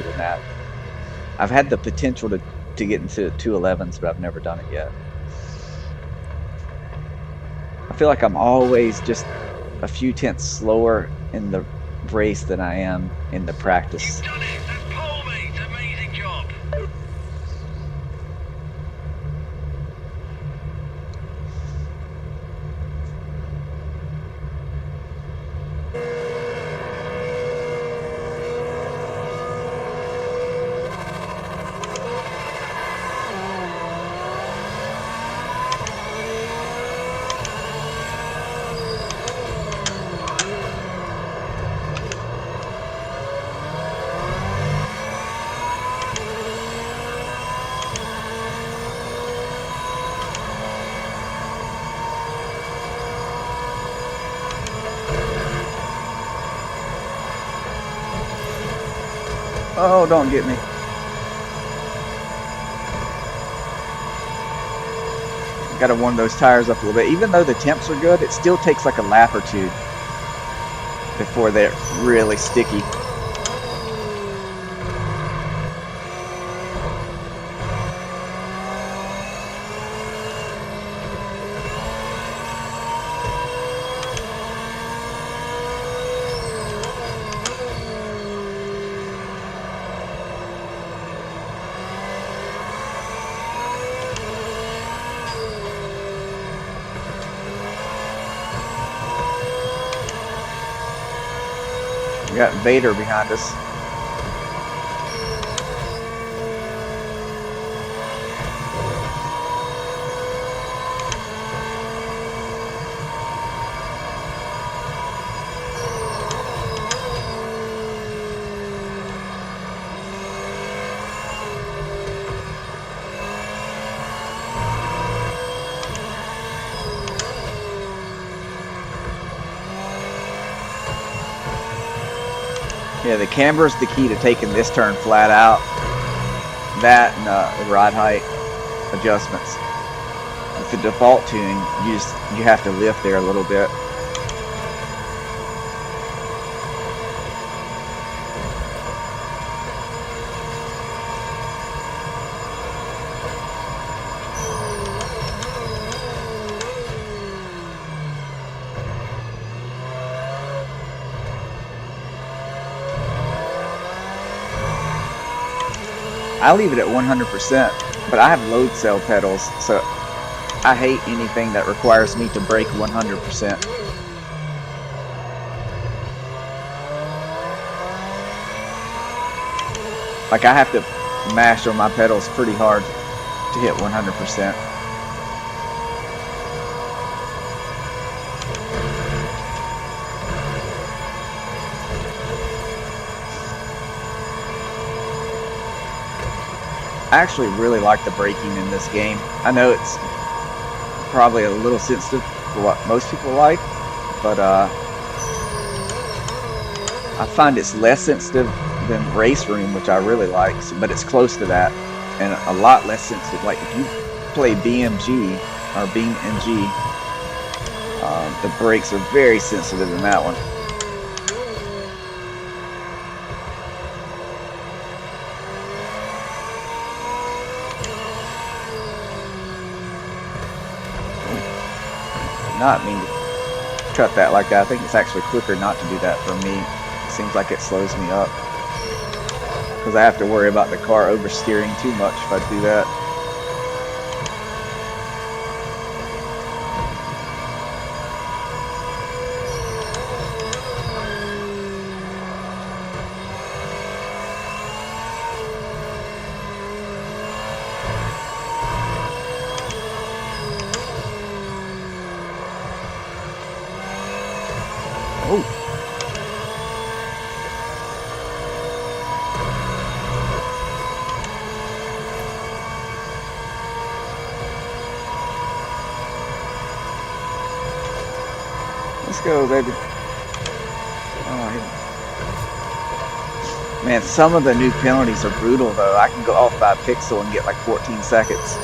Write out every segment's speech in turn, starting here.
than that. I've had the potential to get into 211s, but I've never done it yet. I feel like I'm always just a few tenths slower in the race than I am in the practice. You've done it. That's pole, mate. Amazing job. Oh, don't get me. Gotta warm those tires up a little bit. Even though the temps are good, it still takes like a lap or two before they're really sticky. We got Vader behind us. Yeah, the camber is the key to taking this turn flat out. That and the ride height adjustments. With the default tuning, you have to lift there a little bit. I leave it at 100%, but I have load cell pedals, so I hate anything that requires me to brake 100%. Like I have to mash on my pedals pretty hard to hit 100%. I actually really like the braking in this game. I know it's probably a little sensitive for what most people like, but I find it's less sensitive than Race Room, which I really like, but it's close to that, and a lot less sensitive. Like if you play BMG or BeamNG, the brakes are very sensitive in that one. Not mean to cut that like that. I think it's actually quicker not to do that for me. It seems like it slows me up because I have to worry about the car oversteering too much if I do that. Let's go, baby. Oh, man, some of the new penalties are brutal, though. I can go off by a pixel and get like 14 seconds.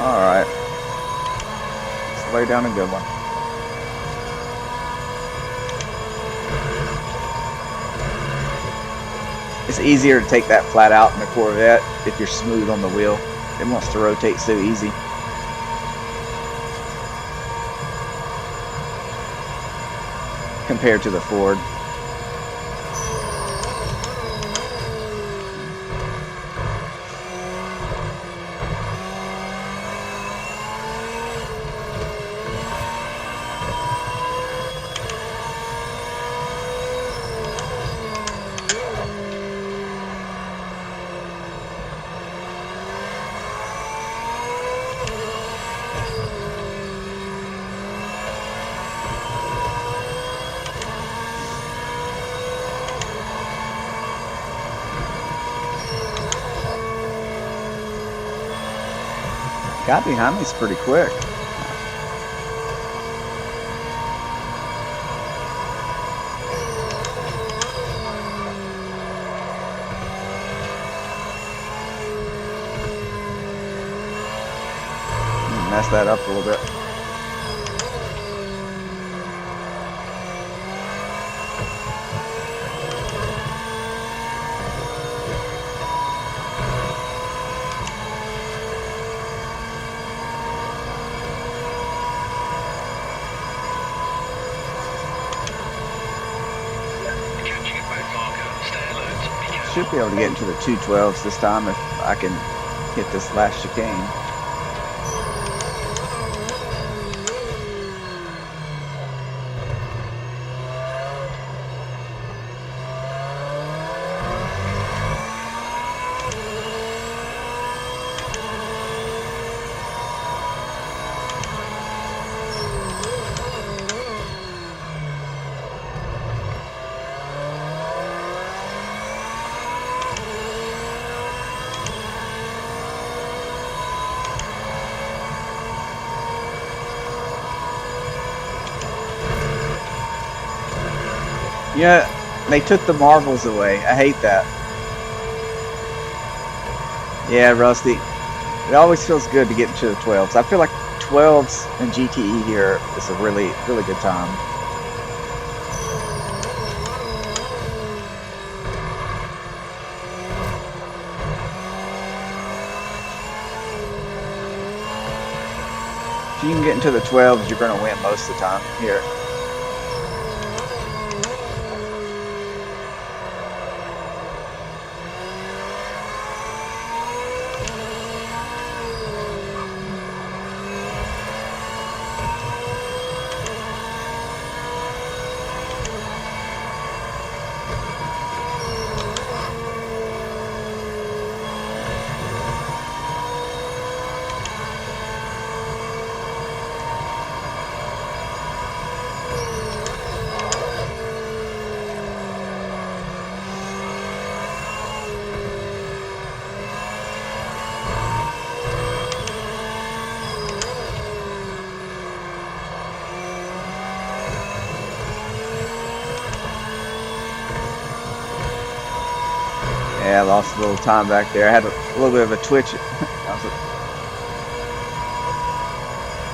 Alright. Let's lay down a good one. It's easier to take that flat out in the Corvette if you're smooth on the wheel. It wants to rotate so easy. Compared to the Ford. Got behind me is pretty quick. Mess that up a little bit. Should be able to get into the 212s this time if I can hit this last chicane. Yeah, they took the marbles away. I hate that. Yeah, Rusty. It always feels good to get into the 12s. I feel like 12s and GTE here is a really good time. If you can get into the 12s, you're going to win most of the time here. Yeah, I lost a little time back there. I had a little bit of a twitch.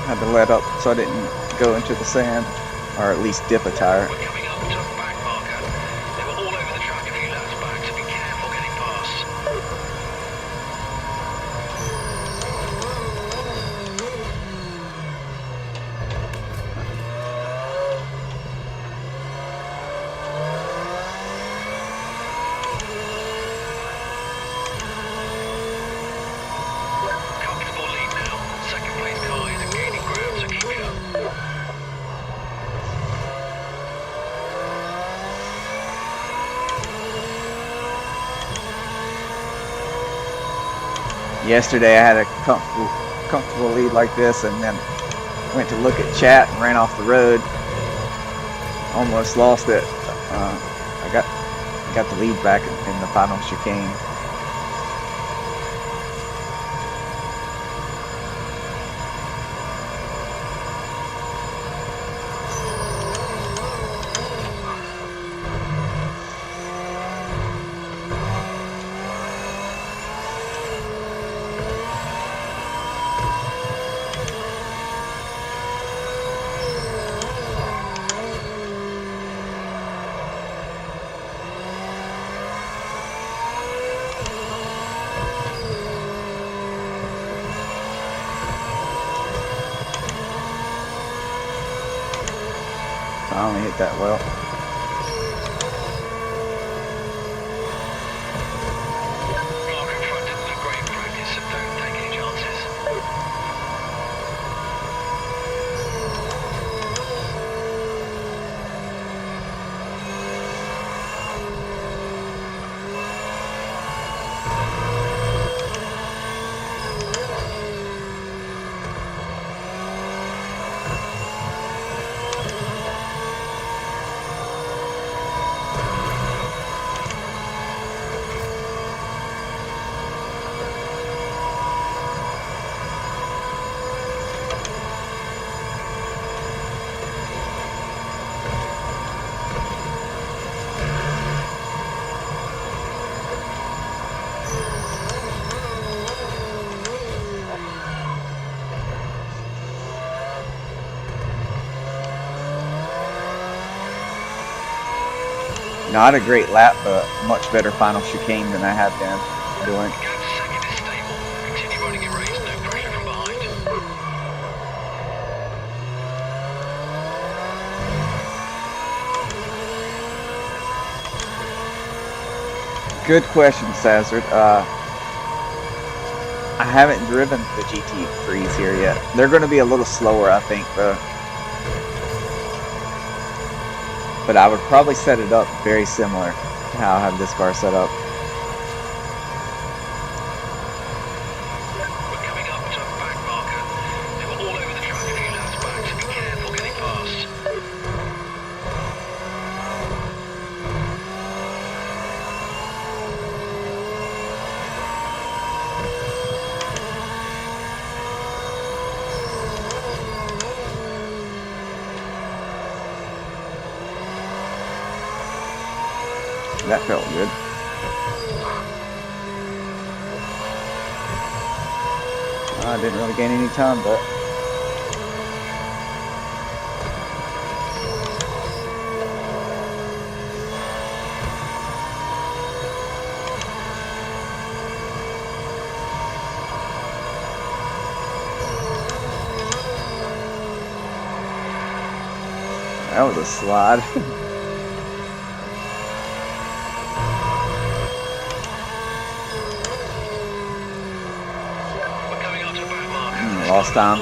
Had to let up so I didn't go into the sand, or at least dip a tire. We're coming up to the back marker. They were all over the track a few laps back, so be careful getting past. Comfortable lead now. Second place car isn't gaining ground, so keep it up. Yesterday I had a comfortable lead like this, and then went to look at chat and ran off the road. Almost lost it. I got the lead back in the final chicane. Finally hit that well. Mark in front isn't a great practice, so don't take any chances. Not a great lap, but much better final chicane than I have been doing. Gap to second is stable. Continue running your race, no pressure from behind. Good question, Sazard. I haven't driven the GT3s here yet. They're going to be a little slower, I think, though. But I would probably set it up very similar to how I have this car set up. We're coming up to a back marker. They were all over the track a few laps back, so be careful getting past. That felt good. I didn't really gain any time, but that was a slide. Lost time.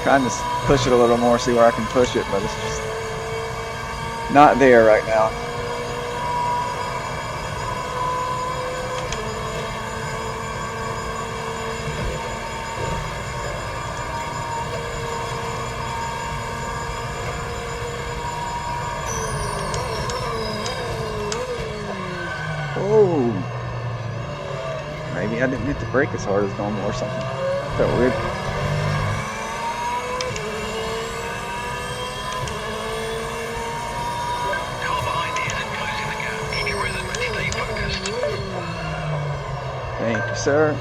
Trying to push it a little more, see where I can push it, but it's just not there right now. Oh. Maybe I didn't hit the brake as hard as normal or something. Felt weird. Car behind you isn't closing the gap. Keep your rhythm and stay focused. Thank you, sir.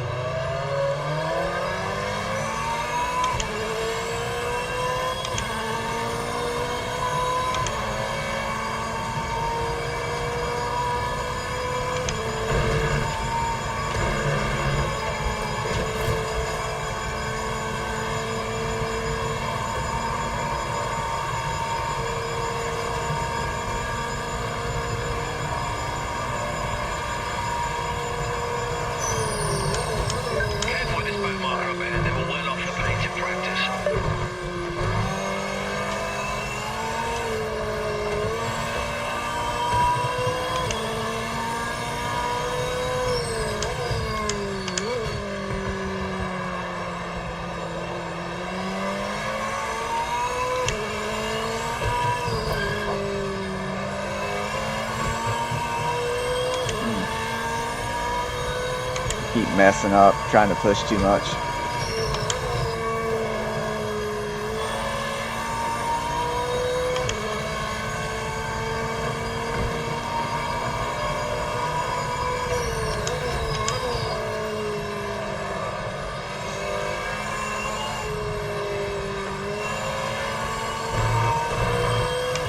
Keep messing up, trying to push too much.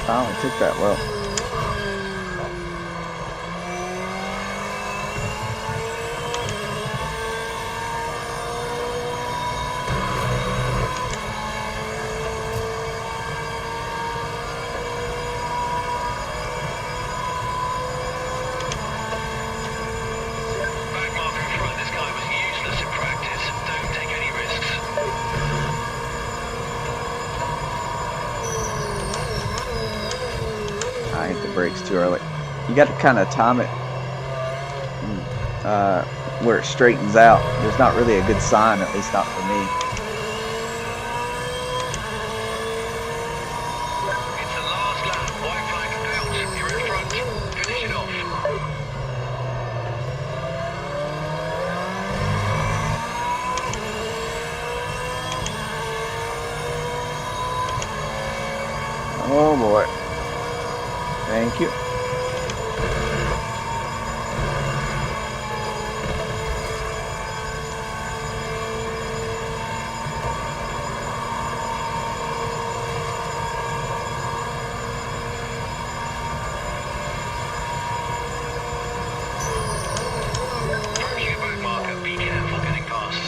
Finally took that well. brakes too early. You got to kind of time it where it straightens out. There's not really a good sign, at least not for me. It's the last lap. White flag out. You're in front. Finish it off. Oh boy. Thank you. Approaching a back marker. Be careful getting past.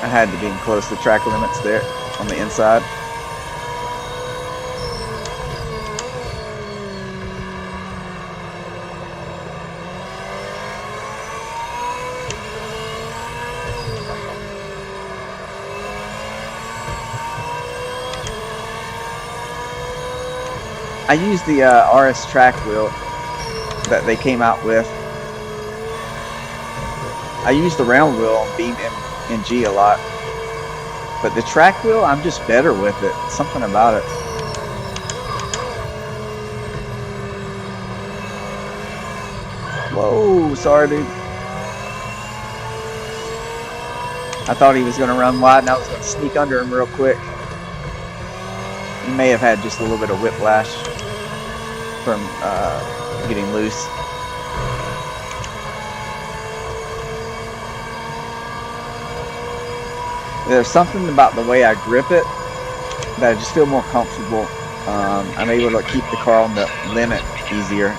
I had to be close to track limits there on the inside. I used the RS track wheel that they came out with. I used the round wheel on Beam NG a lot, but the track wheel, I'm just better with it. Something about it. Whoa, sorry, dude. I thought he was going to run wide, and I was going to sneak under him real quick. He may have had just a little bit of whiplash from getting loose. There's something about the way I grip it that I just feel more comfortable. I'm able to keep the car on the limit easier.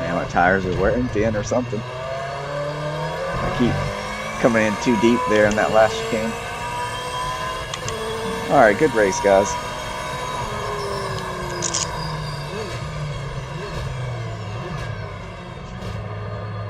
Man, my tires are wearing thin or something. I keep coming in too deep there in that last chicane. Alright, good race, guys.